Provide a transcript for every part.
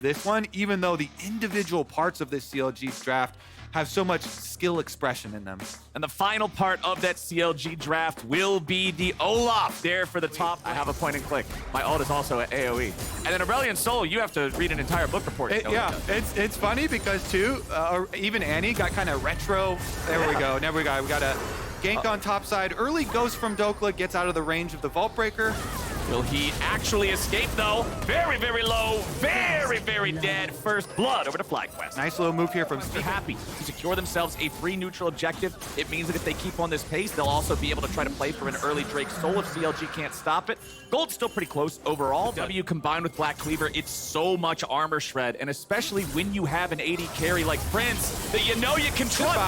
this one, even though the individual parts of this CLG draft have so much skill expression in them. And the final part of that CLG draft will be the Olaf there for the top. I have a point and click. My ult is also at AoE. And then Aurelion Sol, you have to read an entire book report. Yeah, it's funny because too, even Annie got kind of retro. There we go. We got a gank on top side. Early ghost from Dokla, gets out of the range of the Vault Breaker. Will he actually escape though? Very, very low, very, very dead. First blood over to FlyQuest. Nice little move here from Be happy to secure themselves a free neutral objective. It means that if they keep on this pace, they'll also be able to try to play for an early Drake Soul if CLG can't stop it. Gold's still pretty close overall. W combined with Black Cleaver, it's so much armor shred, and especially when you have an AD carry like Prince, that you know you can trust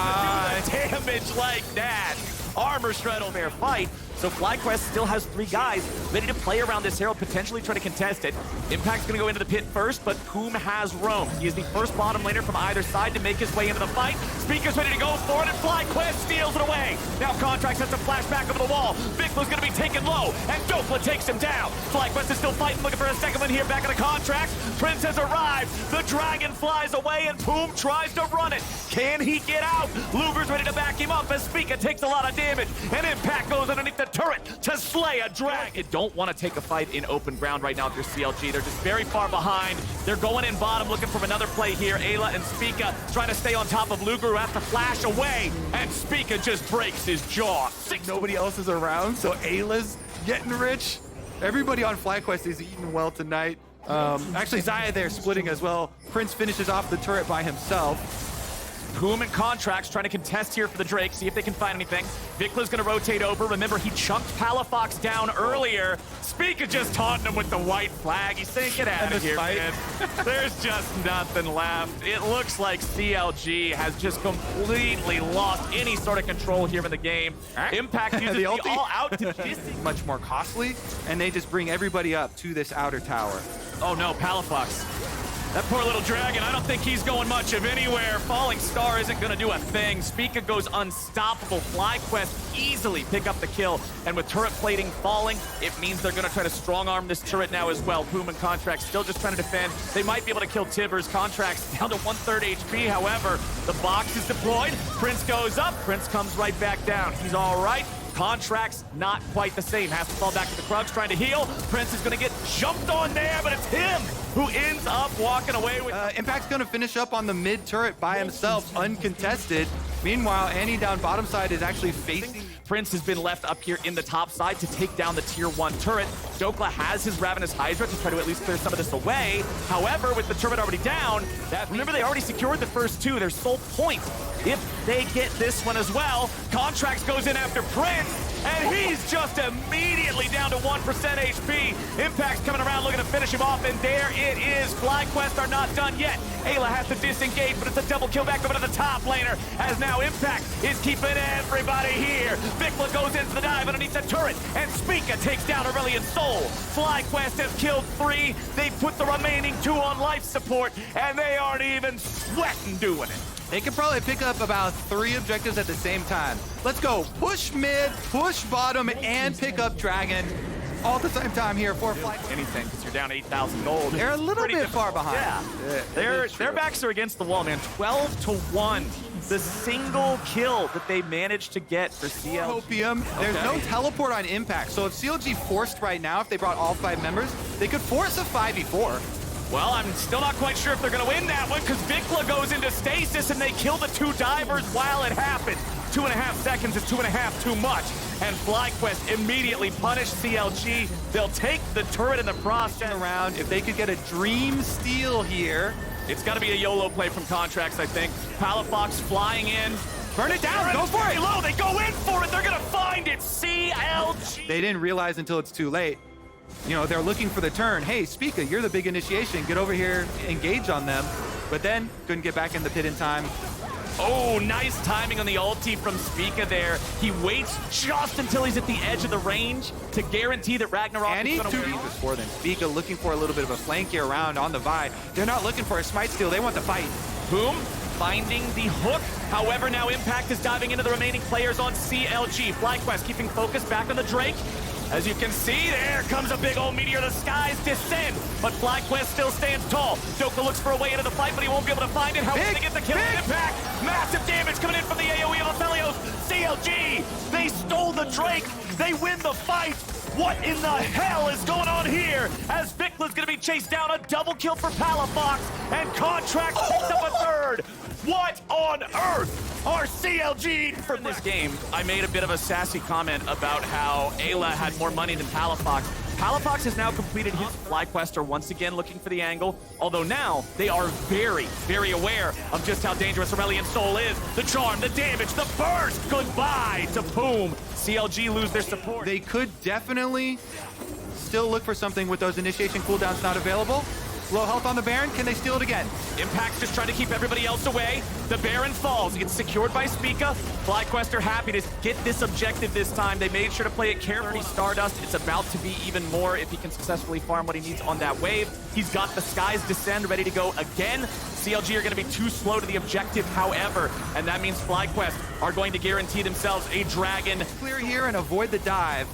to do the damage like that. Armor shred on their fight. So FlyQuest still has 3 guys ready to play around this Herald, potentially try to contest it. Impact's going to go into the pit first, but Poom has roam. He is the first bottom laner from either side to make his way into the fight. Speaker's ready to go for it, and FlyQuest steals it away. Now Contracts has to flash back over the wall. Vicla's going to be taken low, and Dokla takes him down. FlyQuest is still fighting, looking for a second one here back in the Contracts. Prince has arrived. The dragon flies away, and Poom tries to run it. Can he get out? Luger's ready to back him up as Speaker takes a lot of damage, and Impact goes underneath the turret to slay a dragon. You don't want to take a fight in open ground right now if you're CLG. They're just very far behind. They're going in bottom looking for another play here. Ayla and Spica trying to stay on top of Luger, who has to flash away, and Spica just breaks his jaw. Nobody else is around, so Ayla's getting rich. Everybody on FlyQuest is eating well tonight. Actually, Zaya there splitting as well. Prince finishes off the turret by himself. Poom and Contracts trying to contest here for the Drake, see if they can find anything. Vicla's going to rotate over. Remember, he chunked Palafox down earlier. Spica just taunting him with the white flag. He's saying, get out of here, man. There's just nothing left. It looks like CLG has just completely lost any sort of control here in the game. Impact uses the all-out to much more costly, and they just bring everybody up to this outer tower. Oh no, Palafox. That poor little dragon, I don't think he's going much of anywhere. Falling Star isn't going to do a thing. Spica goes unstoppable. FlyQuest easily pick up the kill. And with turret plating falling, it means they're going to try to strong-arm this turret now as well. Poom and Contracts still just trying to defend. They might be able to kill Tivers. Contracts down to 1/3 HP. However, the box is deployed. Prince goes up. Prince comes right back down. He's all right. Contracts not quite the same. Has to fall back to the Krugs trying to heal. Prince is going to get jumped on there, but it's him who ends up walking away with... Impact's going to finish up on the mid turret by himself, uncontested. Meanwhile, Annie down bottom side is actually facing... Prince has been left up here in the top side to take down the tier 1 turret. Dokla has his Ravenous Hydra to try to at least clear some of this away. However, with the turret already down, remember they already secured the first 2. Their sole point, if they get this one as well, Contracts goes in after Prince, and he's just immediately down to 1% HP. Impact's coming around looking to finish him off, and there it is. FlyQuest are not done yet. Ayla has to disengage, but it's a double kill back over to the top laner, as now Impact is keeping everybody here. Vicla goes into the dive underneath the turret, and Spica takes down Aurelion Sol. FlyQuest has killed 3. They put the remaining 2 on life support, and they aren't even sweating doing it. They could probably pick up about 3 objectives at the same time. Let's go. Push mid, push bottom, and pick up Dragon. All at the same time here for FlyQuest. Anything, because you're down 8,000 gold. They're a little bit far behind. Yeah. Their backs are against the wall, man. 12-1. The single kill that they managed to get for CLG. Opium. There's no teleport on Impact. So if CLG forced right now, if they brought all 5 members, they could force a 5v4. Well, I'm still not quite sure if they're going to win that one, because Vicla goes into stasis and they kill the 2 divers while it happens. 2.5 seconds is 2.5 too much. And FlyQuest immediately punish CLG. They'll take the turret in the process. Around, if they could get a dream steal here. It's got to be a YOLO play from Contracts, I think. Palafox flying in. Burn it down, go for it! Low. They go in for it, they're going to find it. CLG. They didn't realize until it's too late. You know, they're looking for the turn. Hey, Spica, you're the big initiation. Get over here, engage on them. But then, couldn't get back in the pit in time. Oh, nice timing on the ulti from Spica there. He waits just until he's at the edge of the range to guarantee that Ragnarok is going to win. Before then, Spica looking for a little bit of a flank here around on the Vi. They're not looking for a smite steal. They want the fight. Boom. Finding the hook. However, now Impact is diving into the remaining players on CLG. FlyQuest keeping focus back on the Drake. As you can see, there comes a big old meteor. The skies descend, but FlyQuest still stands tall. Doka looks for a way into the fight, but he won't be able to find it. How will they get the kill? Impact! Massive damage coming in from the AoE of Aphelios. CLG, they stole the Drake. They win the fight. What in the hell is going on here? As Vicla's gonna be chased down, a double kill for Palafox, and Contract picks up a third. What on earth are CLG from this game? I made a bit of a sassy comment about how Ayla had more money than Palafox. Palafox has now completed his FlyQuester once again looking for the angle, although now they are very, very aware of just how dangerous Aurelion Sol is. The charm, the damage, the burst, goodbye to Boom. CLG lose their support. They could definitely still look for something with those initiation cooldowns not available. Low health on the Baron, can they steal it again? Impact's just trying to keep everybody else away. The Baron falls, it's secured by Spica. FlyQuest are happy to get this objective this time. They made sure to play it carefully. Stardust, it's about to be even more if he can successfully farm what he needs on that wave. He's got the Skies Descend ready to go again. CLG are gonna be too slow to the objective, however, and that means FlyQuest are going to guarantee themselves a dragon. Clear here and avoid the dive.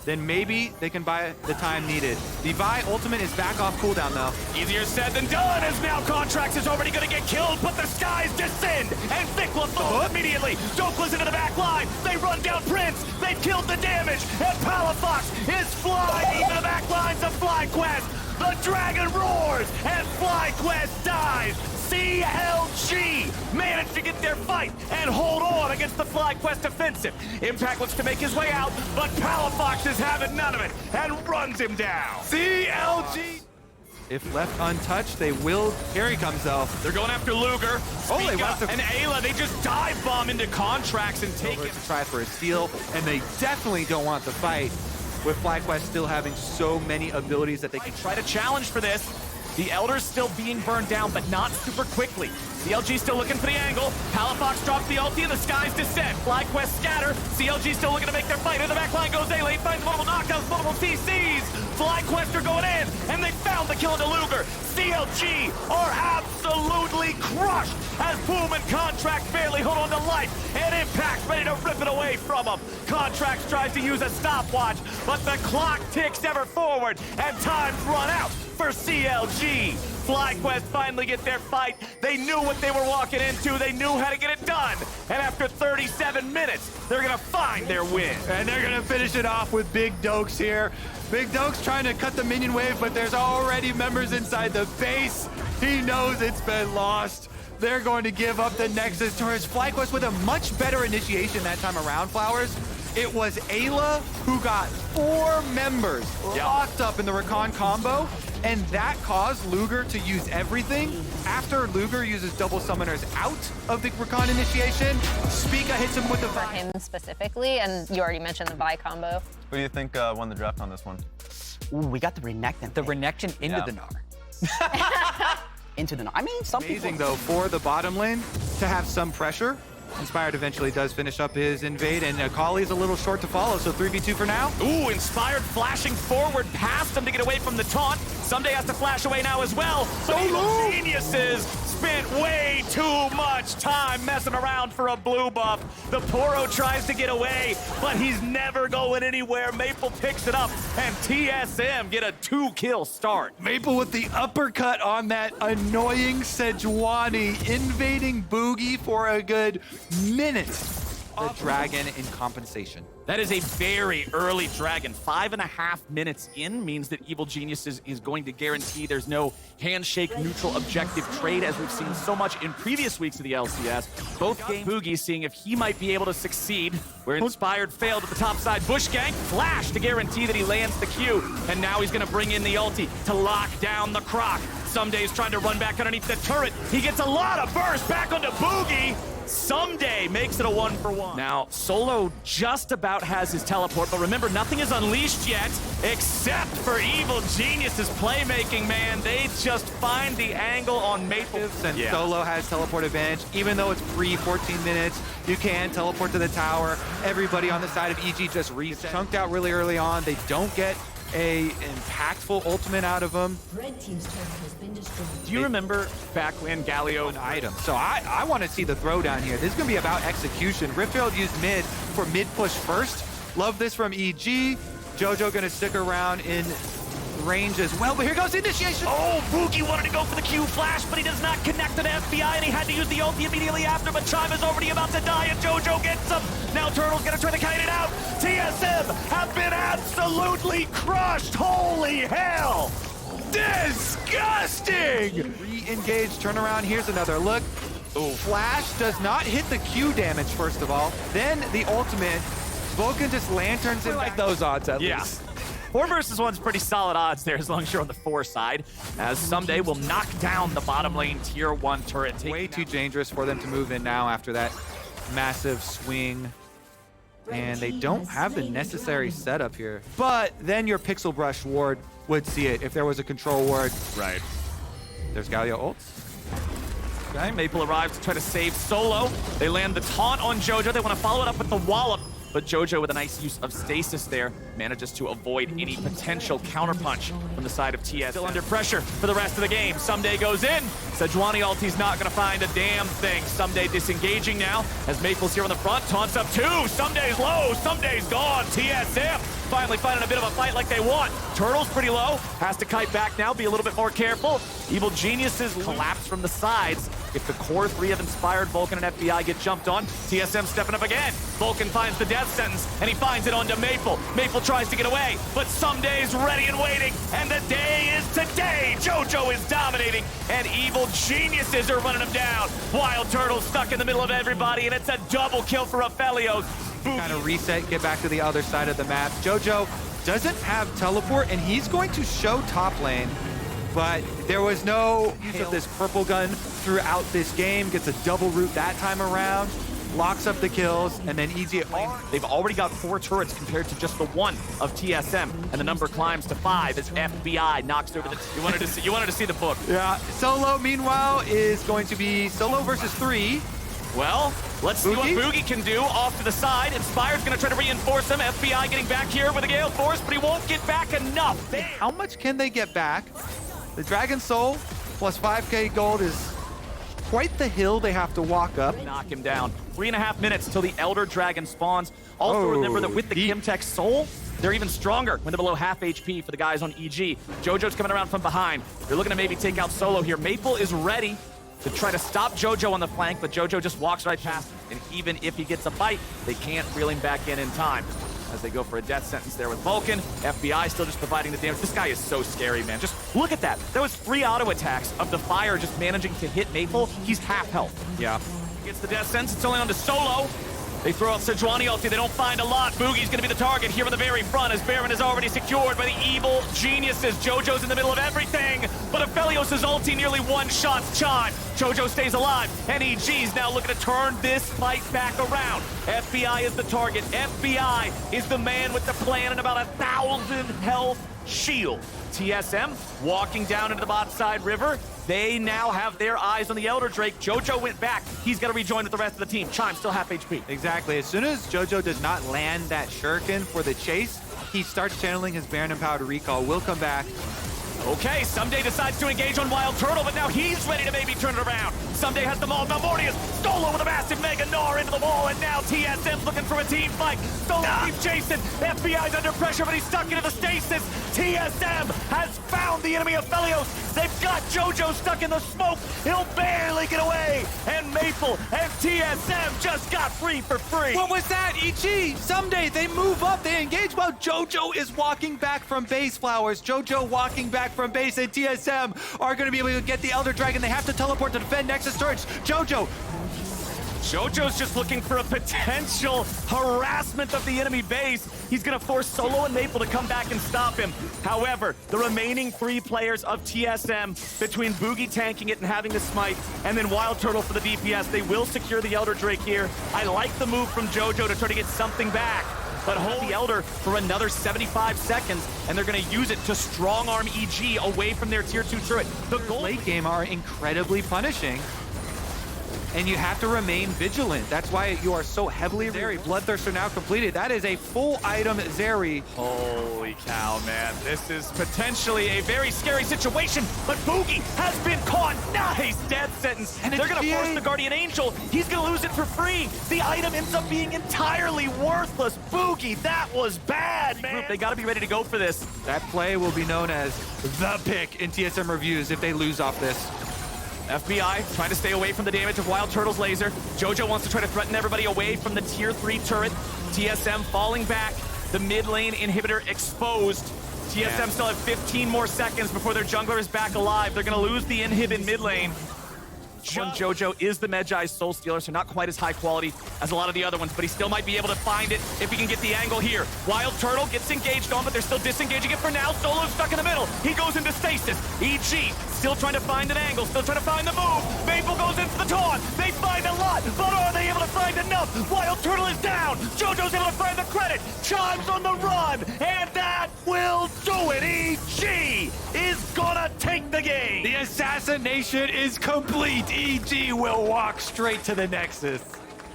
Then maybe they can buy the time needed. The Vi ultimate is back off cooldown though. Easier said than done, as now Contracts is already gonna get killed, but the Skies descend, and Thicla falls immediately. Dokla's into the back line, they run down Prince, they've killed the damage, and Palafox is flying into the back lines of FlyQuest. The dragon roars, and FlyQuest dies. CLG managed to get their fight and hold on against the FlyQuest offensive. Impact looks to make his way out, but Palafox is having none of it and runs him down. CLG! If left untouched, they will. Here he comes though. They're going after Luger, Oh, they Spica, went after- and Ayla. They just dive bomb into Contracts and take it. To try for a steal, and they definitely don't want the fight with FlyQuest still having so many abilities that they can Try to challenge for this. The Elder's still being burned down, but not super quickly. CLG still looking for the angle. Palafox drops the ulti and the Skies descend. FlyQuest scatter. CLG still looking to make their fight. In the back line goes Ayla. He finds multiple knockdowns, multiple CCs. FlyQuest are going in, and they found the kill into Luger. CLG are absolutely crushed as Boom and Contract barely hold on to life, and Impact ready to rip it away from them. Contracts tries to use a stopwatch, but the clock ticks ever forward, and time's run out for CLG. FlyQuest finally get their fight. They knew what they were walking into. They knew how to get it done. And after 37 minutes, they're gonna find their win. And they're gonna finish it off with Big Dokes here. Big Dokes trying to cut the minion wave, but there's already members inside the base. He knows it's been lost. They're going to give up the Nexus towards FlyQuest with a much better initiation that time around, Flowers. It was Ayla who got 4 members locked up in the Rakan combo, and that caused Luger to use everything. After Luger uses double summoners out of the Rakan initiation, Spica hits him with the For Vi. him specifically, and you already mentioned the Vi combo. Who do you think won the draft on this one? Ooh, we got the Renekton. The Renekton into Yeah. the Gnar. Into the... I mean, some Amazing people... though for the bottom lane to have some pressure. Inspired eventually does finish up his invade, and Akali's a little short to follow, so 3v2 for now. Ooh, Inspired flashing forward past him to get away from the taunt. Someday has to flash away now as well. But Evil Geniuses spent way too much time messing around for a blue buff. The Poro tries to get away, but he's never going anywhere. Maple picks it up, and TSM get a 2-kill start. Maple with the uppercut on that annoying Sejuani, invading Boogie for a good minute. The dragon in compensation. That is a very early dragon. 5.5 minutes in means that Evil Geniuses is going to guarantee there's no handshake neutral objective trade, as we've seen so much in previous weeks of the LCS. Both game Boogie seeing if he might be able to succeed, where Inspired failed at the top side. Bush Gank, flash to guarantee that he lands the Q, and now he's gonna bring in the ulti to lock down the Croc. Somedays trying to run back underneath the turret. He gets a lot of burst back onto Boogie. Someday makes it a 1-for-1. Now, Solo just about has his teleport, but remember, nothing is unleashed yet, except for Evil Genius's playmaking, man. They just find the angle on Maple. And Solo has teleport advantage. Even though it's pre-14 minutes, you can teleport to the tower. Everybody on the side of EG just chunked out really early on. They don't get a impactful ultimate out of them. Red team's turret has been destroyed. Do you remember back when Galio... An item. So I want to see the throwdown here. This is going to be about execution. Riftfield used mid for mid push first. Love this from EG. Jojo gonna stick around in range as well, but here goes initiation. Oh, Boogie wanted to go for the Q flash, but he does not connect to the FBI, and he had to use the ulti immediately after, but Chime is already about to die, and Jojo gets him. Now Turtle's gonna try to kite it out. TSM have been absolutely crushed. Holy hell! Disgusting! Re-engage, turnaround, here's another look. Ooh. Flash does not hit the Q damage, first of all. Then the ultimate, Vulcan just lanterns him. like those odds at Yeah. least. 4 versus 1's pretty solid odds there as long as you're on the 4 side, as Someday will knock down the bottom lane tier 1 turret. Way too dangerous for them to move in now after that massive swing. And they don't have the necessary setup here. But then your Pixel Brush ward would see it if there was a control ward. Right. There's Galio ults. Okay, Maple arrives to try to save Solo. They land the taunt on Jojo. They want to follow it up with the wallop. But Jojo, with a nice use of stasis there, manages to avoid any potential counterpunch from the side of TS. Still under pressure for the rest of the game. Someday goes in. Sejuani ulti's not going to find a damn thing. Someday disengaging now as Maple's here on the front. Taunts up 2. Someday's low. Someday's gone. TSM finally finding a bit of a fight like they want. Turtle's pretty low. Has to kite back now. Be a little bit more careful. Evil Geniuses collapse from the sides. If the core 3 of Inspired, Vulcan, and FBI get jumped on, TSM stepping up again. Vulcan finds the death sentence, and he finds it onto Maple. Maple tries to get away, but Someday's ready and waiting, and the day is today. Jojo is dominating, and Evil Geniuses are running him down. Wild Turtle stuck in the middle of everybody, and it's a double kill for Aphelios. Kind of reset, get back to the other side of the map. Jojo doesn't have teleport, and he's going to show top lane. But there was no use of this purple gun throughout this game. Gets a double root that time around. Locks up the kills, and then EGR. They've already got 4 turrets compared to just the 1 of TSM, and the number climbs to 5 as FBI knocks over the... You wanted to see the book. Yeah. Solo, meanwhile, is going to be solo versus 3. Well, let's see what Boogie can do off to the side. Inspired's going to try to reinforce him. FBI getting back here with a Gale Force, but he won't get back enough. How much can they get back? The Dragon Soul plus 5k gold is quite the hill they have to walk up. Knock him down. 3.5 minutes till the Elder Dragon spawns. Also remember that with the Kimtech Soul, they're even stronger when they're below half HP for the guys on EG. Jojo's coming around from behind. They're looking to maybe take out Solo here. Maple is ready to try to stop Jojo on the flank, but Jojo just walks right past. And even if he gets a bite, they can't reel him back in time. As they go for a death sentence there with Vulcan. FBI still just providing the damage. This guy is so scary, man. Just look at that. That was 3 auto attacks of the fire just managing to hit Maple. He's half health. Yeah. Gets the death sentence. It's only on to Solo. They throw out Sejuani ulti. They don't find a lot. Boogie's going to be the target here in the very front as Baron is already secured by the Evil Geniuses. Jojo's in the middle of everything, but Aphelios' ulti nearly one-shots Chime. Jojo stays alive, and EG's now looking to turn this fight back around. FBI is the target. FBI is the man with the plan and about 1,000 health shield. TSM walking down into the bot side river. They now have their eyes on the Elder Drake. Jojo went back. He's got to rejoin with the rest of the team. Chime still half HP. Exactly. As soon as Jojo does not land that shuriken for the chase, he starts channeling his Baron Empowered Recall. Will come back. Okay, Someday decides to engage on Wild Turtle, but now he's ready to maybe turn it around. Someday has them all. Malmortius, Solo with a massive Mega Gnar into the wall, and now TSM's looking for a team fight. Solo keeps chasing. FBI's under pressure, but he's stuck into the stasis. TSM has found the enemy of Aphelios. They've got Jojo stuck in the smoke. He'll barely get away. And Maple and TSM just got free for free. What was that? EG, Someday they move up, they engage while Jojo is walking back from base, Flowers. Jojo walking back from base, and TSM are going to be able to get the Elder Dragon. They have to teleport to defend Nexus Turrets. Jojo's just looking for a potential harassment of the enemy base. He's going to force Solo and Maple to come back and stop him. However, the remaining 3 players of TSM, between Boogie tanking it and having the smite, and then Wild Turtle for the DPS, they will secure the Elder Drake here. I like the move from Jojo to try to get something back. But hold the Elder for another 75 seconds, and they're going to use it to strong-arm EG away from their tier 2 turret. The goal Late game are incredibly punishing. and you have to remain vigilant. That's why you are so heavily Zeri. Bloodthirster now completed. That is a full item Zeri. Holy cow, man. This is potentially a very scary situation, but Boogie has been caught. Nice death sentence. And they're going to force the Guardian Angel. He's going to lose it for free. The item ends up being entirely worthless. Boogie, that was bad, man. They got to be ready to go for this. That play will be known as the pick in TSM reviews if they lose off this. FBI trying to stay away from the damage of Wild Turtle's laser. JoJo wants to try to threaten everybody away from the tier 3 turret. TSM falling back. The mid lane inhibitor exposed. TSM still have 15 more seconds before their jungler is back alive. They're going to lose the inhib in mid lane. JoJo is the Medjai's Soul Stealer, so not quite as high quality as a lot of the other ones, but he still might be able to find it if he can get the angle here. Wild Turtle gets engaged on, but they're still disengaging it for now. Solo's stuck in the middle. He goes into stasis. EG still trying to find an angle, still trying to find the move. Maple goes into the taunt. They find a lot, but are they able to find enough? Wild Turtle is down. JoJo's able to find the credit. Chimes on the run, and that will do it. EG is gonna take the game. The assassination is complete. EG will walk straight to the Nexus.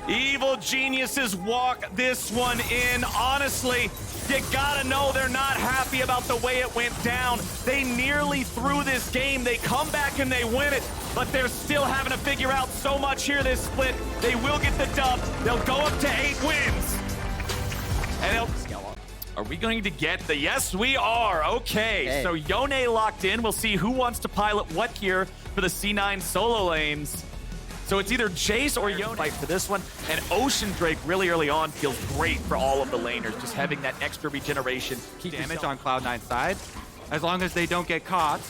Evil geniuses walk this one in. Honestly, you gotta know they're not happy about the way it went down. They nearly threw this game. They come back and they win it, but they're still having to figure out so much here this split. They will get the dub. They'll go up to 8 wins. And they'll... Are we going to get the... Yes, we are. Okay, so Yone locked in. We'll see who wants to pilot what here for the C9 solo lanes. So it's either Jace or Yone fight for this one. And Ocean Drake really early on feels great for all of the laners, just having that extra regeneration. Keep damage on Cloud9's side, as long as they don't get caught.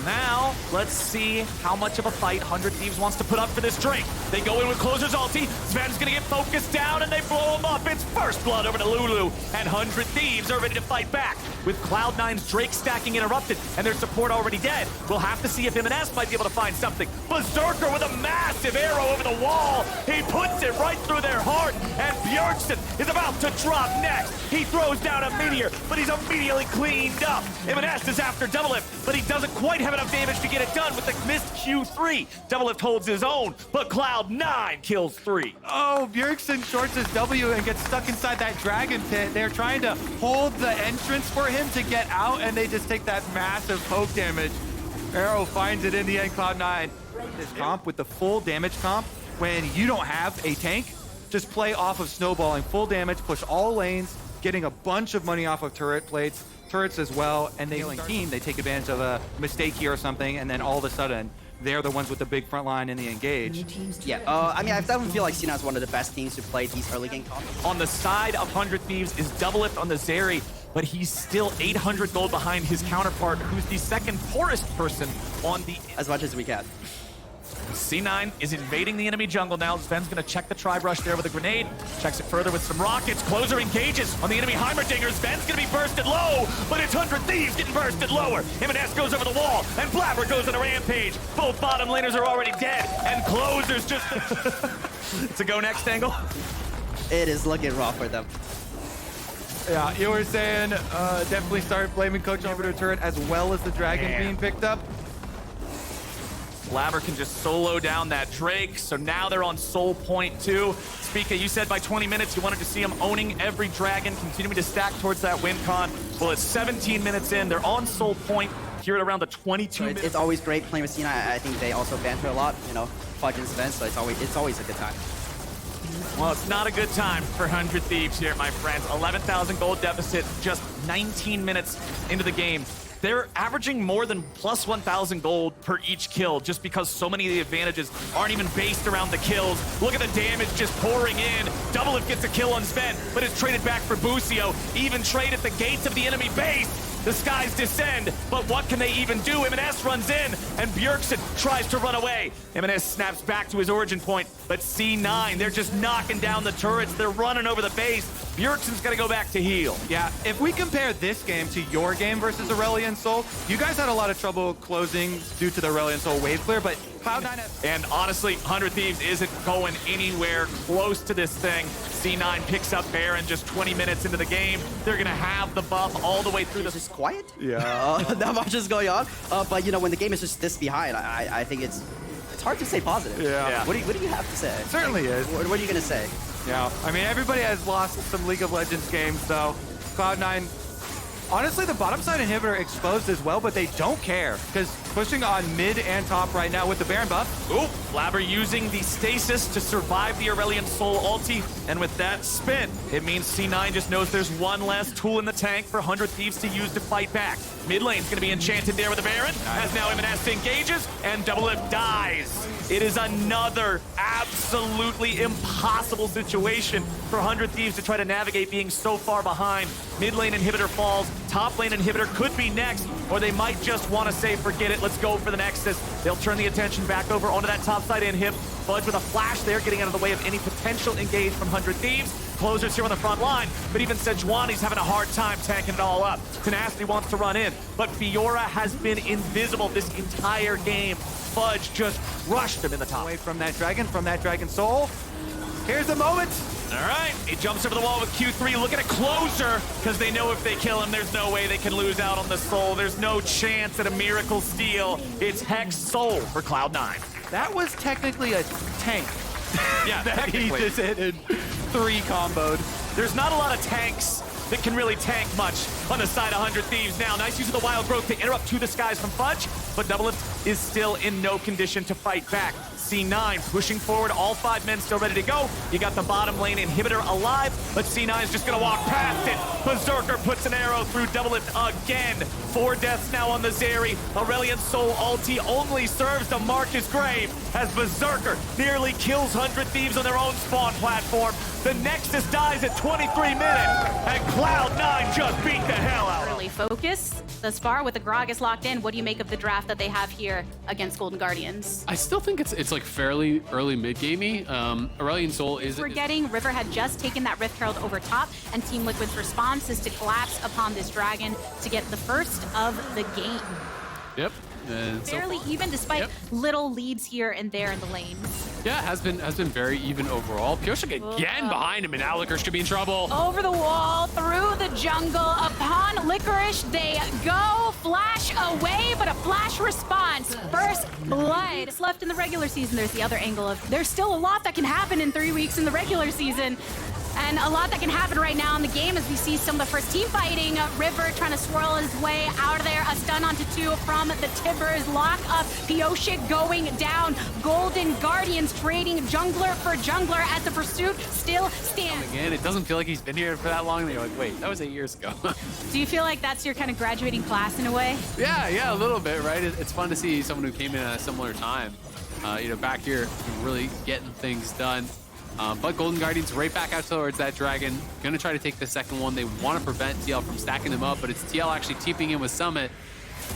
Now, let's see how much of a fight 100 Thieves wants to put up for this Drake. They go in with Closer's ulti. Sven's gonna get focused down and they blow him up. It's first blood over to Lulu. And 100 Thieves are ready to fight back. With Cloud9's Drake stacking interrupted and their support already dead, we'll have to see if M&S might be able to find something. Berserker with a massive arrow over the wall. He puts it right through their heart. And Bjergsen is about to drop next. He throws down a meteor, but he's immediately cleaned up. M&S is after Doublelift, but he doesn't quite have enough damage to get it done with the missed Q3. Doublelift holds his own, but Cloud9 kills 3. Oh, Bjergsen shorts his W and gets stuck inside that dragon pit. They're trying to hold the entrance for him to get out, and they just take that massive poke damage. Arrow finds it in the end. Cloud9. This comp with the full damage comp, when you don't have a tank, just play off of snowballing, full damage, push all lanes, getting a bunch of money off of turret plates, turrets as well, and they team, they take advantage of a mistake here or something, and then all of a sudden, they're the ones with the big front line in the engage. Yeah, I mean, I definitely feel like C9 is one of the best teams to play these early game comps. On the side of 100 Thieves is Doublelift on the Zeri, but he's still 800 gold behind his counterpart, who's the second poorest person on the... As much as we can. C9 is invading the enemy jungle now. Sven's gonna check the tri-brush there with a grenade. Checks it further with some rockets. Closer engages on the enemy Heimerdinger. Sven's gonna be bursted low, but it's 100 Thieves getting bursted lower. M&S goes over the wall, and Blabber goes on a rampage. Both bottom laners are already dead, and Closer's just... It's a go next angle. It is looking rough for them. Yeah, you were saying definitely start blaming Coach over the turret as well as the dragon being picked up. Blabber can just solo down that Drake, so now they're on Soul Point 2. Spica, you said by 20 minutes you wanted to see them owning every dragon, continuing to stack towards that win con. Well, it's 17 minutes in. They're on Soul Point here at around the 22 minutes. It's always great playing with C9. I think they also banter a lot, you know, Fudge and Sven, so it's always a good time. Well, it's not a good time for 100 Thieves here, my friends. 11,000 gold deficit, just 19 minutes into the game. They're averaging more than plus 1,000 gold per each kill just because so many of the advantages aren't even based around the kills. Look at the damage just pouring in. Doublelift gets a kill on Sven, but is traded back for Busio. Even trade at the gates of the enemy base. The skies descend, but what can they even do? M&S runs in, and Bjergsen tries to run away. M&S snaps back to his origin point, but C9, they're just knocking down the turrets. They're running over the base. Bjergsen's got to go back to heal. Yeah, if we compare this game to your game versus Aurelion Sol, you guys had a lot of trouble closing due to the Aurelion Sol wave clear, but Cloud9... And honestly, 100 Thieves isn't going anywhere close to this thing. C9 picks up Baron just 20 minutes into the game. They're gonna have the buff all the way through It's the... just quiet. Yeah. Not much is going on. But you know, when the game is just this behind, I think it's hard to say positive. Yeah. What do you have to say? Certainly is. What are you gonna say? Yeah, I mean, everybody has lost some League of Legends games, so Cloud9, honestly, the bottom side inhibitor exposed as well, but they don't care, because pushing on mid and top right now with the Baron buff. Ooh, Flabber using the stasis to survive the Aurelion Soul ulti, and with that spin, it means C9 just knows there's one less tool in the tank for 100 Thieves to use to fight back. Mid lane's gonna be enchanted there with the Baron, as now M&S engages, and Doublelift dies. It is another absolutely impossible situation for 100 Thieves to try to navigate being so far behind. Mid lane inhibitor falls, top lane inhibitor could be next, or they might just want to say, forget it, let's go for the Nexus. They'll turn the attention back over onto that top side inhib. Fudge with a flash there, getting out of the way of any potential engage from 100 Thieves. Closers here on the front line, but even Sejuani's having a hard time tanking it all up. Tenacity wants to run in, but Fiora has been invisible this entire game. Fudge just crushed him in the top. Away from that Dragon Soul. Here's the moment. All right, he jumps over the wall with Q3, looking at Closer, because they know if they kill him, there's no way they can lose out on the Soul. There's no chance at a miracle steal. It's Hex Soul for Cloud9. That was technically a tank. Yeah, That he technically. just hit in 3 comboed. There's not a lot of tanks that can really tank much on the side of 100 Thieves now. Nice use of the Wild Growth to interrupt to the skies from Fudge, but Doublelift is still in no condition to fight back. C9 pushing forward, all 5 men still ready to go. You got the bottom lane inhibitor alive, but C9 is just gonna walk past it. Berserker puts an arrow through Doublelift again. 4 deaths now on the Zeri. Aurelion Soul ulti only serves to mark his grave as Berserker nearly kills 100 Thieves on their own spawn platform. The Nexus dies at 23 minutes, and Cloud9 just beat the hell out of him. Early focus thus far with the Gragas locked in. What do you make of the draft that they have here against Golden Guardians? I still think it's like fairly early mid-gamey. Aurelion Soul is... Forgetting River had just taken that Rift Herald over top, and Team Liquid's response is to collapse upon this dragon to get the first of the game. Yep. And so Fairly far- even despite Yep. little leads here and there in the lanes. Yeah, has been very even overall. Pioshik again behind him, and now Licorice could be in trouble. Over the wall, through the jungle, upon Licorice, they go, flash away, but a flash response. First blood. It's left in the regular season. There's the other angle of there's still a lot that can happen in 3 weeks in the regular season. And a lot that can happen right now in the game as we see some of the first team fighting. River trying to swirl his way out of there. A stun onto 2 from the Tibbers. Lock up. Pioshik going down. Golden Guardians trading jungler for jungler as the pursuit still stands. Again, it doesn't feel like he's been here for that long. And you're like, wait, that was 8 years ago. Do you feel like that's your kind of graduating class in a way? Yeah, a little bit, right? It's fun to see someone who came in at a similar time, back here, really getting things done. But Golden Guardians right back out towards that dragon. Gonna try to take the second one. They want to prevent TL from stacking them up, but it's TL actually TPing in with Summit.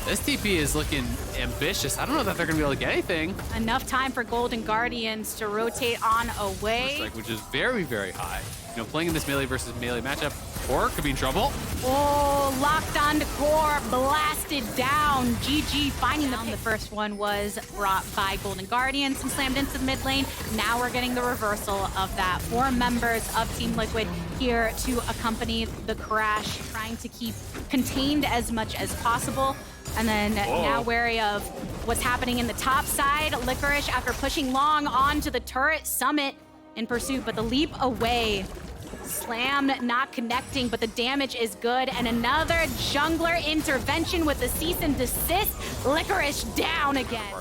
This TP is looking ambitious. I don't know that they're gonna be able to get anything. Enough time for Golden Guardians to rotate on away. Strike, which is very, very high. Playing in this melee versus melee matchup, Core could be in trouble. Oh, locked on to Core, blasted down. GG finding them. The first one was brought by Golden Guardians and slammed into the mid lane. Now we're getting the reversal of that. 4 members of Team Liquid here to accompany the crash, trying to keep contained as much as possible. And then now wary of what's happening in the top side. Licorice, after pushing long onto the turret, Summit in pursuit, but the leap away. Slam not connecting, but the damage is good. And another jungler intervention with the cease and desist. Licorice down again.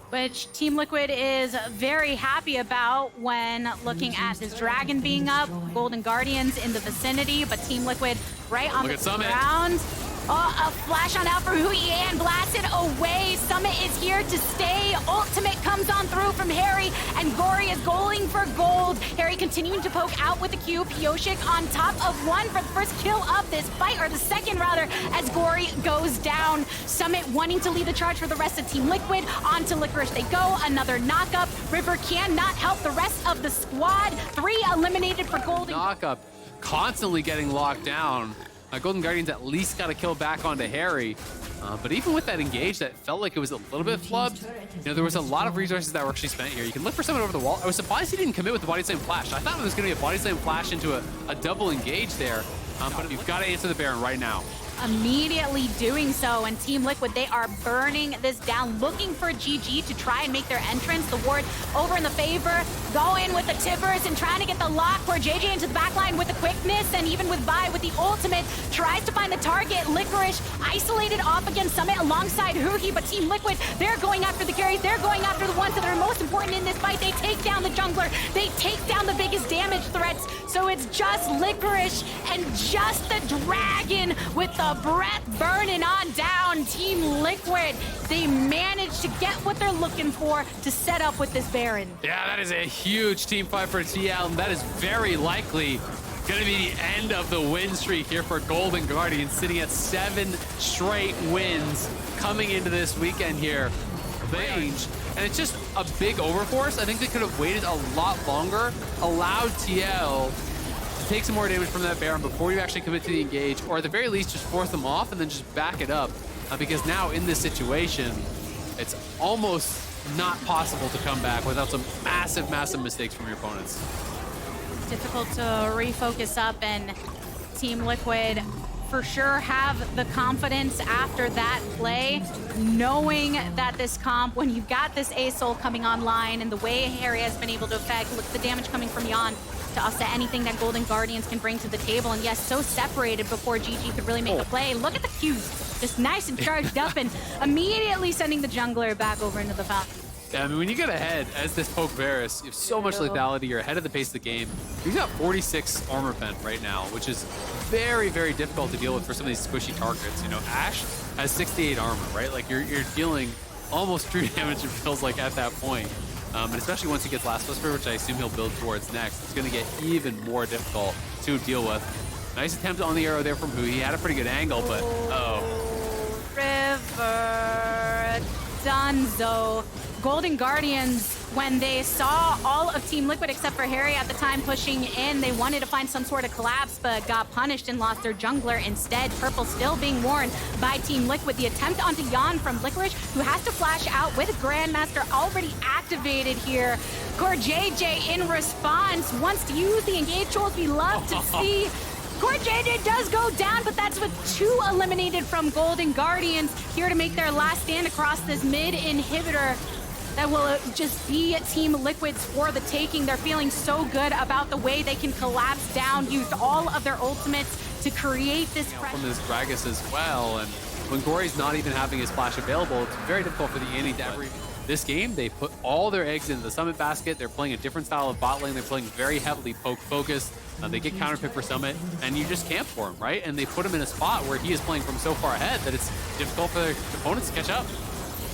Which Team Liquid is very happy about when looking at this dragon being up. Golden Guardians in the vicinity, but Team Liquid right on Look the at Summit. ground. Oh, a flash on out for Hui and blasted away. Summit is here to stay. Ultimate comes on through from Harry, and Gory is going for gold. Harry continuing to poke out with the Q. Pioshik on top of 1 for the first kill of this fight, or the second rather, as Gory goes down. Summit wanting to lead the charge for the rest of Team Liquid. Onto Licorice they go. Another knockup. River cannot help the rest of the squad. 3 eliminated for Golden. Knockup, constantly getting locked down. Golden Guardians at least got a kill back onto Harry. But even with that engage, that felt like it was a little bit flubbed. You know, there was a lot of resources that were actually spent here. You can look for someone over the wall. I was surprised he didn't commit with the body slam flash. I thought it was going to be a body slam flash into a double engage there. But you've got to answer the Baron right now. Immediately doing so, and Team Liquid, they are burning this down, looking for GG to try and make their entrance. The ward over in the favor, going with the tippers and trying to get the lock for JJ into the backline with the quickness, and even with Vi with the ultimate, tries to find the target. Licorice isolated off against Summit alongside Huhi, but Team Liquid, they're going after the carries, they're going after the ones that are most important in this fight. They take down the jungler, they take down the biggest damage threats, so it's just Licorice and just the dragon with the breath burning on down. Team Liquid, they managed to get what they're looking for to set up with this Baron. Yeah, that is a huge team fight for TL, and that is very likely going to be the end of the win streak here for Golden Guardians, sitting at 7 straight wins coming into this weekend here. Range, and it's just a big overforce. I think they could have waited a lot longer, allowed TL take some more damage from that Baron before you actually commit to the engage, or at the very least just force them off and then just back it up, because now in this situation it's almost not possible to come back without some massive mistakes from your opponents. Difficult to refocus up, and Team Liquid for sure have the confidence after that play, knowing that this comp, when you've got this A-Soul coming online and the way Harry has been able to affect, look at the damage coming from Yon, to offset anything that Golden Guardians can bring to the table. And yes, so separated before GG could really make a play. Look at the Qs, just nice and charged up and immediately sending the jungler back over into the fountain. Yeah, I mean, when you get ahead as this Poke Varus, you have so much lethality, you're ahead of the pace of the game. You've got 46 armor pen right now, which is very difficult to deal with for some of these squishy targets. You know, Ashe has 68 armor, right? Like, you're dealing almost true damage, it feels like, at that point. And especially once he gets Last Whisper, which I assume he'll build towards next, it's going to get even more difficult to deal with. Nice attempt on the arrow there from Hu. He had a pretty good angle, but River Dunzo. Golden Guardians, when they saw all of Team Liquid except for Harry at the time pushing in, they wanted to find some sort of collapse, but got punished and lost their jungler instead. Purple still being worn by Team Liquid. The attempt onto Yon from Licorice, who has to flash out with Grandmaster already activated here. Core JJ in response wants to use the engage tools we love to see. Core JJ does go down, but that's with 2 eliminated from Golden Guardians here to make their last stand across this mid inhibitor. That will just be Team Liquid's for the taking. They're feeling so good about the way they can collapse down, used all of their ultimates to create this pressure. From this Gragas as well, and when Gory's not even having his flash available, it's very difficult for the Annie to ever. This game, they put all their eggs into the Summit basket. They're playing a different style of bot lane. They're playing very heavily poke focused. They get counterpick for Summit, and you just camp for him, right? And they put him in a spot where he is playing from so far ahead that it's difficult for their opponents to catch up.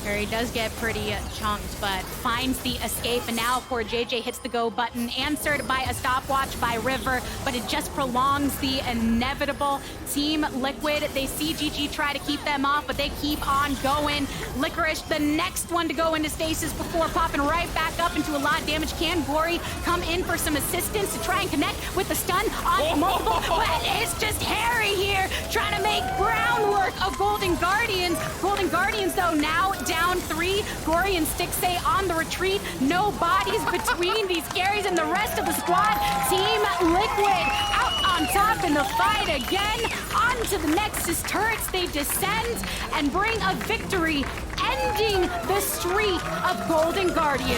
He does get pretty chunked, but finds the escape, and now poor JJ hits the go button, answered by a stopwatch by River, but it just prolongs the inevitable. Team Liquid, they see GG try to keep them off, but they keep on going. Licorice, the next one to go into stasis before popping right back up into a lot of damage. Can Gory come in for some assistance to try and connect with the stun on multiple? But it's just Harry here trying to make groundwork of Golden Guardians. Golden Guardians, though, now down 3. Gory and Stixay on the retreat. No bodies between these carries and the rest of the squad. Team Liquid out on top in the fight again. Onto the Nexus turrets they descend and bring a victory, ending the streak of Golden Guardians.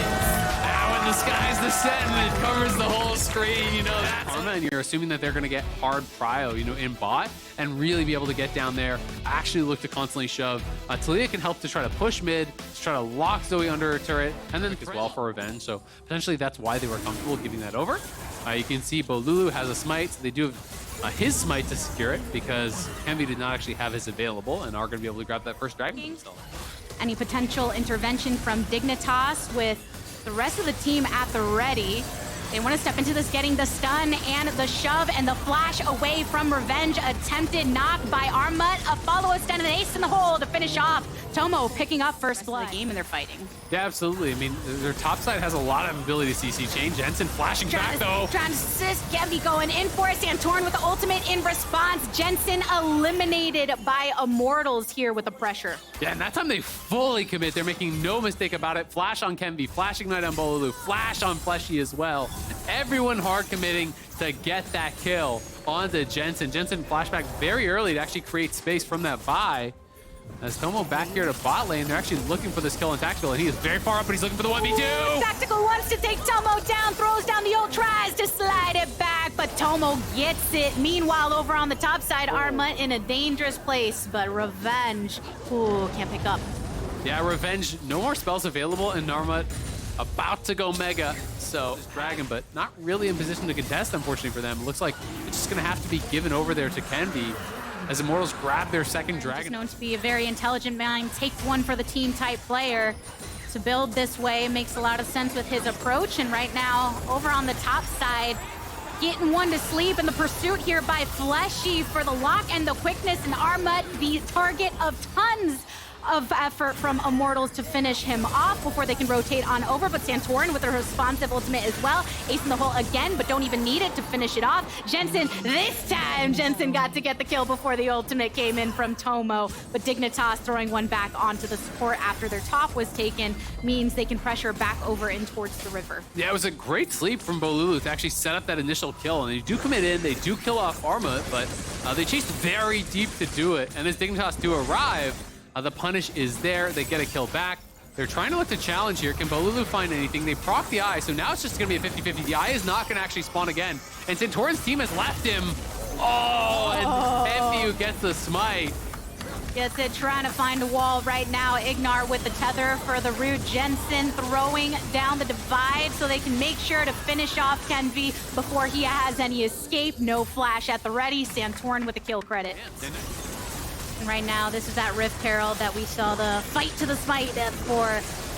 When the sky's the set and it covers the whole screen, you know that. And you're assuming that they're going to get hard prio, you know, in bot and really be able to get down there, actually look to constantly shove. Talia can help to try to push mid, to try to lock Zoe under her turret, and then as well for revenge. So potentially that's why they were comfortable giving that over. You can see Bolulu has a smite. They do have his smite to secure it because Kenvi did not actually have his available and are going to be able to grab that first dragon for themselves. Any potential intervention from Dignitas with the rest of the team at the ready. They want to step into this, getting the stun and the shove and the flash away from Revenge. Attempted knock by Armut. A follow-up stun and an ace in the hole to finish off. Tomo picking up first blood of the game, and they're fighting. Yeah, absolutely. I mean, their top side has a lot of ability to CC chain. Jensen flashing back, though. Trying to assist. Gemby going in for it. Santorin with the ultimate in response. Jensen eliminated by Immortals here with the pressure. Yeah, and that time they fully commit. They're making no mistake about it. Flash on Kemby, flash ignite on Bolulu, flash on Fleshy as well. Everyone hard committing to get that kill onto Jensen. Jensen flashback very early to actually create space from that buy. As Tomo back here to bot lane, they're actually looking for this kill on Tactical, and he is very far up, but he's looking for the 1v2. Tactical wants to take Tomo down, throws down the ult, tries to slide it back, but Tomo gets it. Meanwhile, over on the top side, Armut in a dangerous place, but Revenge, ooh, can't pick up. Yeah, Revenge, no more spells available, and Armut about to go Mega. So, Dragon, but not really in position to contest, unfortunately for them. It looks like it's just going to have to be given over there to Kenby, as Immortals grab their second Dragon. He's known to be a very intelligent mind, takes one for the team type player. To build this way makes a lot of sense with his approach, and right now, over on the top side, getting one to sleep, and the pursuit here by Fleshy for the lock and the quickness, and Armut, the target of tons of effort from Immortals to finish him off before they can rotate on over, but Santorin with a responsive ultimate as well. Ace in the hole again, but don't even need it to finish it off. Jensen, this time, Jensen got to get the kill before the ultimate came in from Tomo, but Dignitas throwing one back onto the support after their top was taken means they can pressure back over in towards the river. Yeah, it was a great sleep from Bolulu to actually set up that initial kill, and they do come in, they do kill off Armut, but they chased very deep to do it, and as Dignitas do arrive, the punish is there. They get a kill back. They're trying to look to challenge here. Can Bolulu find anything? They proc the Eye, so now it's just going to be a 50-50. The Eye is not going to actually spawn again. And Santorin's team has left him. Oh, and Envy who gets the smite. Gets it, trying to find a wall right now. Ignar with the tether for the root. Jensen throwing down the divide so they can make sure to finish off Kenvi before he has any escape. No flash at the ready. Santorin with a kill credit. And right now, this is that Rift Herald that we saw the fight to the smite for,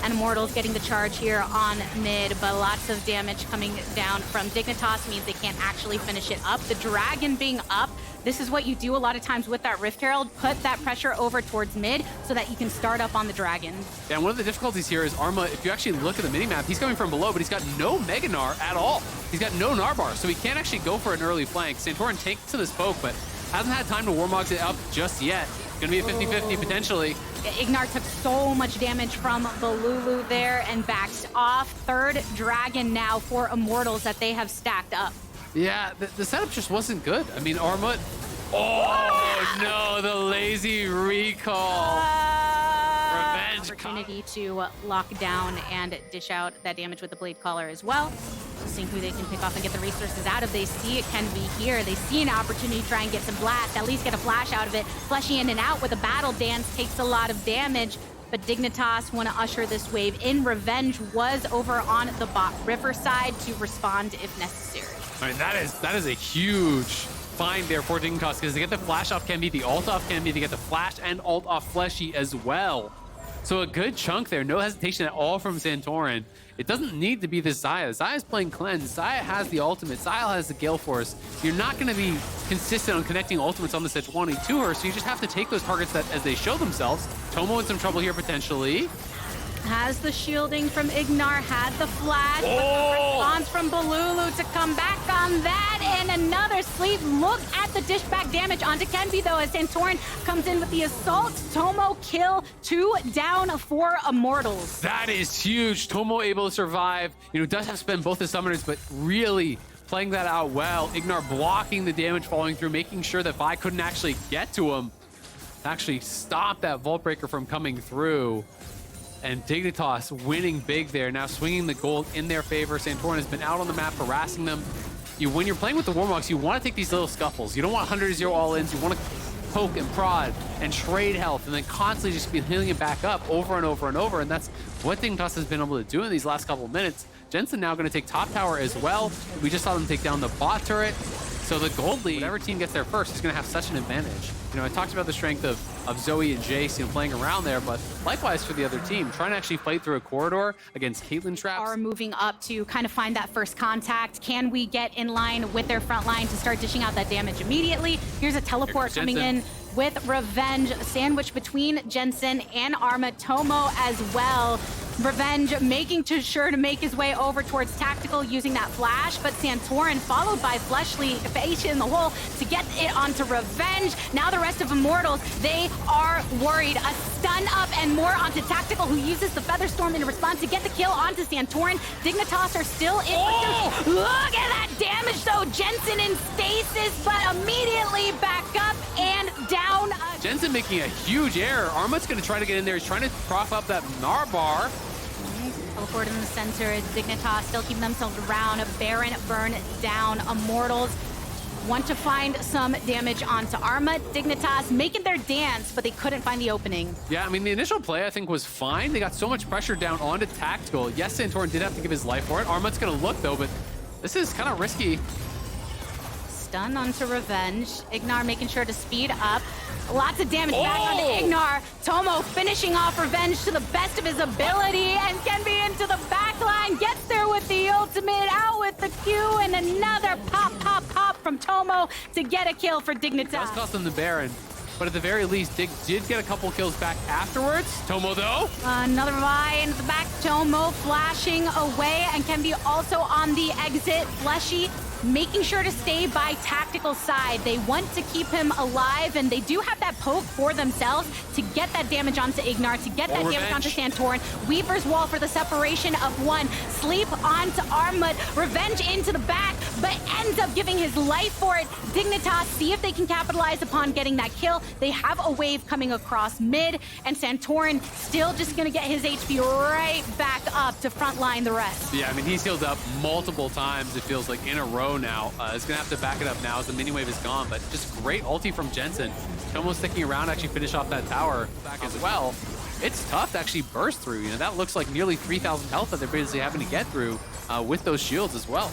and Immortals getting the charge here on mid, but lots of damage coming down from Dignitas means they can't actually finish it up. The Dragon being up, this is what you do a lot of times with that Rift Herald, put that pressure over towards mid so that you can start up on the Dragon. Yeah, one of the difficulties here is Armut, if you actually look at the minimap, he's coming from below, but he's got no Mega Gnar at all. He's got no Gnar so he can't actually go for an early flank. Santorin takes to this poke, but hasn't had time to Warmogs it up just yet. Gonna be a 50-50 potentially. Ignar took so much damage from Bolulu there and backs off. Third Dragon now for Immortals that they have stacked up. Yeah, the setup just wasn't good. I mean, Armut. Oh no, the lazy recall. Revenge. Opportunity to lock down and dish out that damage with the Blade Caller as well. Seeing who they can pick off and get the resources out of. They see it can be here. They see an opportunity to try and get some blast, at least get a flash out of it. Fleshy in and out with a battle dance takes a lot of damage, but Dignitas want to usher this wave in. Revenge was over on the bot river side to respond if necessary. I mean, that is a huge find there for Dignitas, because they get the flash off Kenby, the ult off Kenby, they get the flash and ult off Fleshy as well. So a good chunk there, no hesitation at all from Santorin. It doesn't need to be this Xayah. Xayah's playing cleanse. Xayah has the ultimate. Xayah has the Gale Force. You're not going to be consistent on connecting ultimates on the Sejuani to her, so you just have to take those targets that as they show themselves. Tomo in some trouble here potentially. Has the shielding from Ignar, had the flash, but the response from Bolulu to come back on that, and another sleep. Look at the dish back damage onto Kenby though, as Santorin comes in with the assault. Tomo kill, 2 down for Immortals. That is huge. Tomo able to survive. You know, does have to spend both his summoners, but really playing that out well. Ignar blocking the damage falling through, making sure that Vi couldn't actually get to him. Actually stop that Vault Breaker from coming through. And Dignitas winning big there, now swinging the gold in their favor. Santorin has been out on the map harassing them. When you're playing with the Warmogs, you want to take these little scuffles. You don't want 100-0 all-ins. You want to poke and prod and trade health and then constantly just be healing it back up over and over and over. And that's what Dignitas has been able to do in these last couple of minutes. Jensen now going to take top tower as well. We just saw them take down the bot turret. So the gold lead, whatever team gets there first is going to have such an advantage. You know, I talked about the strength of Zoe and Jace, you know, playing around there, but likewise for the other team, trying to actually fight through a corridor against Caitlyn traps. Are moving up to kind of find that first contact. Can we get in line with their front line to start dishing out that damage immediately? Here's a teleport coming in with Revenge, sandwiched between Jensen and Arma. Tomo as well. Revenge making sure to make his way over towards Tactical using that flash, but Santorin followed by Fleshly face in the hole to get it onto Revenge. Now the rest of Immortals, they are worried. A stun up and more onto Tactical, who uses the Featherstorm in response to get the kill onto Santorin. Dignitas are still in. Oh! Look at that damage though. Jensen in stasis, but immediately back up and down. Jensen making a huge error. Arma's going to try to get in there. He's trying to prop up that Narbar. Teleport in the center. Dignitas still keeping themselves around. Baron burn down. Immortals want to find some damage onto Arma. Dignitas making their dance, but they couldn't find the opening. Yeah, I mean, the initial play, I think, was fine. They got so much pressure down onto Tactical. Yes, Santorin did have to give his life for it. Arma's going to look, though, but this is kind of risky. Stun onto Revenge. Ignar making sure to speed up. Lots of damage back onto Ignar. Tomo finishing off Revenge to the best of his ability, and can be into the back line. Gets there with the ultimate, out with the Q, and another pop from Tomo to get a kill for Dignitas. Does cost them the Baron, but at the very least, Dig did get a couple kills back afterwards. Tomo, though. Another Vi into the back. Tomo flashing away, and can be also on the exit. Fleshy making sure to stay by Tactical side. They want to keep him alive, and they do have that poke for themselves to get that damage onto Ignar, to get that damage onto Santorin. Weaver's Wall for the separation of one. Sleep onto Armut. Revenge into the back, but ends up giving his life for it. Dignitas see if they can capitalize upon getting that kill. They have a wave coming across mid, and Santorin still just gonna get his HP right back up to frontline the rest. Yeah, I mean, he's healed up multiple times, it feels like, in a row now. He's gonna have to back it up now as the mini wave is gone, but just great ulti from Jensen. Tomo sticking around to actually finish off that tower back as well. It's tough to actually burst through. You know, that looks like nearly 3,000 health that they're basically having to get through with those shields as well.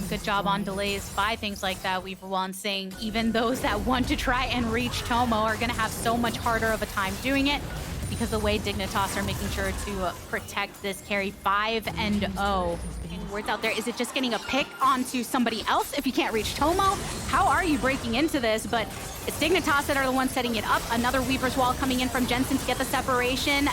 Good job on delays by things like that. Weaver One saying even those that want to try and reach Tomo are gonna have so much harder of a time doing it, because the way Dignitas are making sure to protect this carry. 5-0. Words out there, is it just getting a pick onto somebody else if you can't reach Tomo? How are you breaking into this? But it's Dignitas that are the ones setting it up. Another Weaver's Wall coming in from Jensen to get the separation.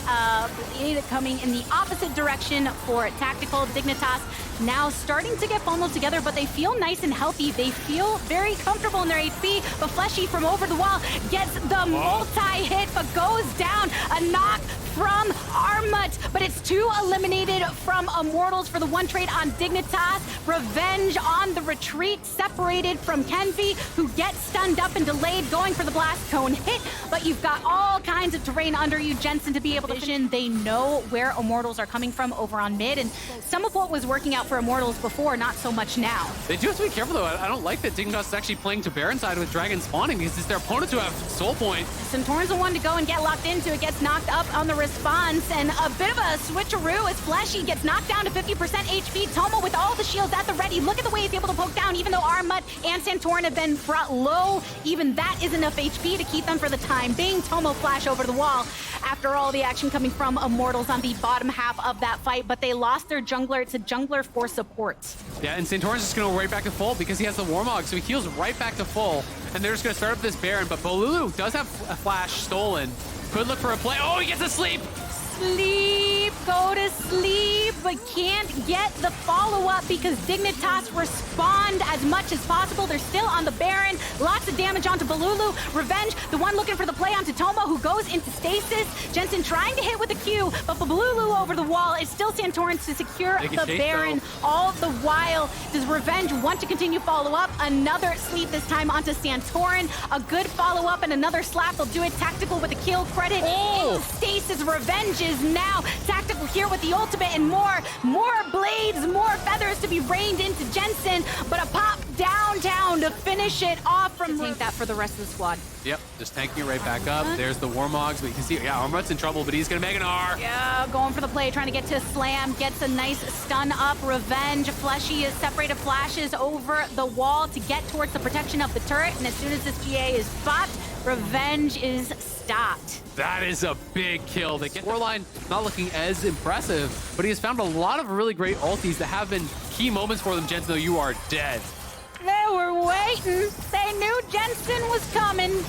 Blade coming in the opposite direction for Tactical. Dignitas now starting to get bundled together, but they feel nice and healthy. They feel very comfortable in their HP, but Fleshy from over the wall gets the multi-hit, but goes down. A knock from Armut, but it's 2 eliminated from Immortals for the one trade on Dignitas. Revenge on the retreat, separated from Kenvi, who gets stunned up and delayed, going for the blast cone hit, but you've got all kinds of terrain under you, Jensen, to be able to vision. They know where Immortals are coming from over on mid, and some of what was working out for Immortals before, not so much now. They do have to be careful, though. I don't like that Dignitas is actually playing to Baron side with Dragon spawning, because it's their opponents who have Soul Point. Santorin's the one to go and get locked into it, gets knocked up on the response, and a bit of a switcheroo as Fleshy gets knocked down to 50% HP. Tomo with all the shields at the ready. Look at the way he's able to poke down, even though Armut and Santorin have been brought low. Even that is enough HP to keep them for the time being. Tomo flash over the wall after all the action coming from Immortals on the bottom half of that fight, but they lost their jungler. It's a jungler for support. Yeah, and Santorin's just going to go right back to full because he has the Warmog, so he heals right back to full, and they're just going to start up this Baron, but Bolulu does have a flash stolen. Could look for a play. Oh, he gets asleep! Sleep, go to sleep, but can't get the follow-up because Dignitas respond as much as possible. They're still on the Baron. Lots of damage onto Bolulu. Revenge, the one looking for the play onto Tomo, who goes into stasis. Jensen trying to hit with the Q, but Bolulu over the wall. It's still Santorin to secure the Baron. All the while, does Revenge want to continue follow-up? Another sleep, this time onto Santorin. A good follow-up and another slap will do it. Tactical with a kill credit. In stasis, Revenge is now Tactical here with the ultimate and more blades, more feathers to be rained into Jensen, but a pop downtown to finish it off from Tank that for the rest of the squad. Yep, just tanking it right back up. There's the Warmogs, but you can see, yeah, Armut's in trouble, but he's gonna make an R. Yeah, going for the play, trying to get to Slam, gets a nice stun up. Revenge, Fleshy is separated, flashes over the wall to get towards the protection of the turret, and as soon as this GA is popped, Revenge is stopped. That is a big kill. The scoreline not looking as impressive, but he has found a lot of really great ultis that have been key moments for them. Jensen, though, you are dead. They were waiting. They knew Jensen was coming.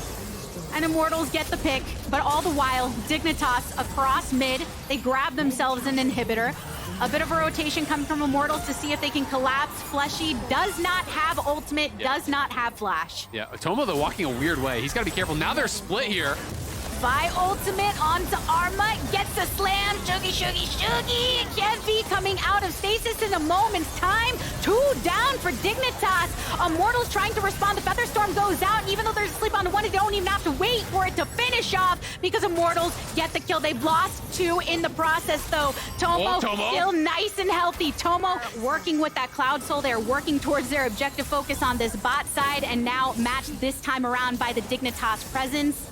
And Immortals get the pick, but all the while, Dignitas across mid, they grab themselves an inhibitor. A bit of a rotation coming from Immortals to see if they can collapse. Fleshy does not have ultimate, does not have flash. Yeah, Tomo, though, walking a weird way. He's got to be careful. Now they're split here. Vi ultimate onto Arma, gets a slam, shuggy. Kevy coming out of stasis in a moment's time. 2 down for Dignitas. Immortals trying to respond. The Featherstorm goes out, and even though there's a sleep on the one, they don't even have to wait for it to finish off because Immortals get the kill. They've lost 2 in the process, though. Tomo still nice and healthy. Tomo working with that Cloud Soul. They're working towards their objective focus on this bot side, and now matched this time around by the Dignitas presence.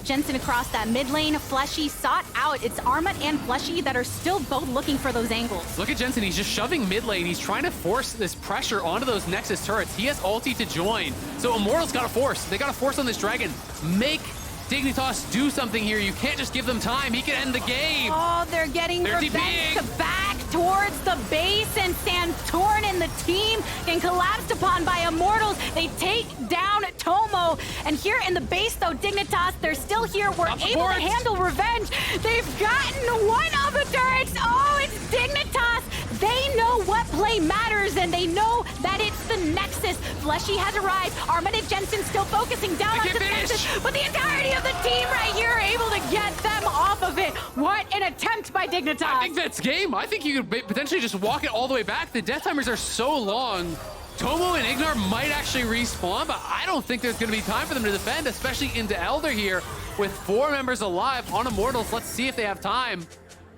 Jensen across that mid lane. Fleshy sought out. It's Armut and Fleshy that are still both looking for those angles. Look at Jensen. He's just shoving mid lane. He's trying to force this pressure onto those Nexus turrets. He has ulti to join. So Immortals got to force. They got to force on this dragon. Make Dignitas do something here. You can't just give them time. He can end the game. Oh, they're getting Revenge to back towards the base, and Santorn and the team getting collapsed upon by Immortals. They take down Tomo, and here in the base, though, Dignitas, they're still here. We're able to handle Revenge. They've gotten one of the turrets. Oh, it's Dignitas. They know what play matters, and they know that it's the Nexus. Fleshy has arrived. Armut and Jensen still focusing down onto the Nexus, but the entirety of the team right here are able to get them off of it. What an attempt by Dignitas. I think that's game. I think you could potentially just walk it all the way back. The death timers are so long. Tomo and Ignar might actually respawn, but I don't think there's going to be time for them to defend, especially into Elder here with 4 members alive on Immortals. Let's see if they have time.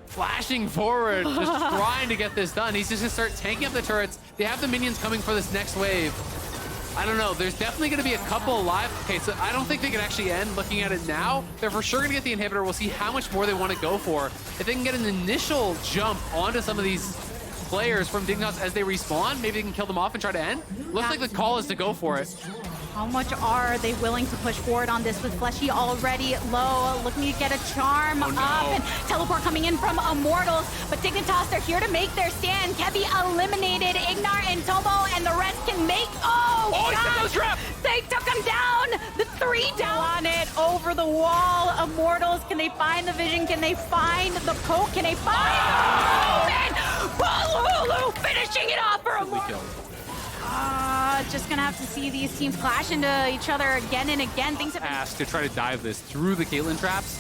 Flashing forward, just trying to get this done. He's just going to start tanking up the turrets. They have the minions coming for this next wave. I don't know. There's definitely going to be a couple alive. Okay, so I don't think they can actually end looking at it now. They're for sure going to get the inhibitor. We'll see how much more they want to go for. If they can get an initial jump onto some of these players from Dignitas as they respawn, maybe they can kill them off and try to end. Looks like the call is to go for it. How much are they willing to push forward on this with Fleshy already low, looking to get a charm up, and teleport coming in from Immortals, but Dignitas, they're here to make their stand. Kevy eliminated Ignar and Tomo, and the rest can make, gosh, they took him down, the 3 down on it, over the wall. Immortals, can they find the vision? Can they find the poke? Can they find and Balulu finishing it off for Immortals. Just gonna have to see these teams clash into each other again and again. Things have been asked to try to dive this through the Caitlyn traps.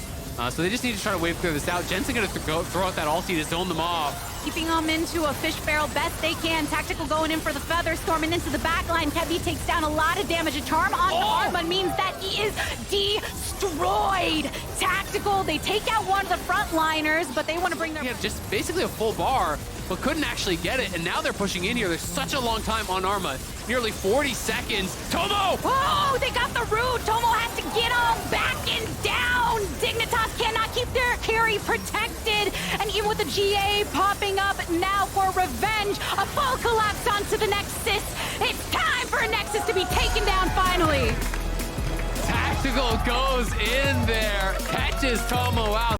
So they just need to try to wave clear this out. Jensen gonna throw out that ulti to zone them off. Keeping them into a fish barrel best they can. Tactical going in for the feather, storming into the back line. Kevy takes down a lot of damage. A charm onto Arma means that he is destroyed. Tactical, they take out one of the frontliners, but they want to bring their... Yeah, just basically a full bar, but couldn't actually get it, and now they're pushing in here. There's such a long time on Arma. Nearly 40 seconds. Tomo! Oh, they got the root. Tomo has to get on back and down. Dignitas cannot keep their carry protected. And even with the GA popping up now for Revenge, a full collapse onto the Nexus. It's time for a Nexus to be taken down finally. Tactical goes in there, catches Tomo out.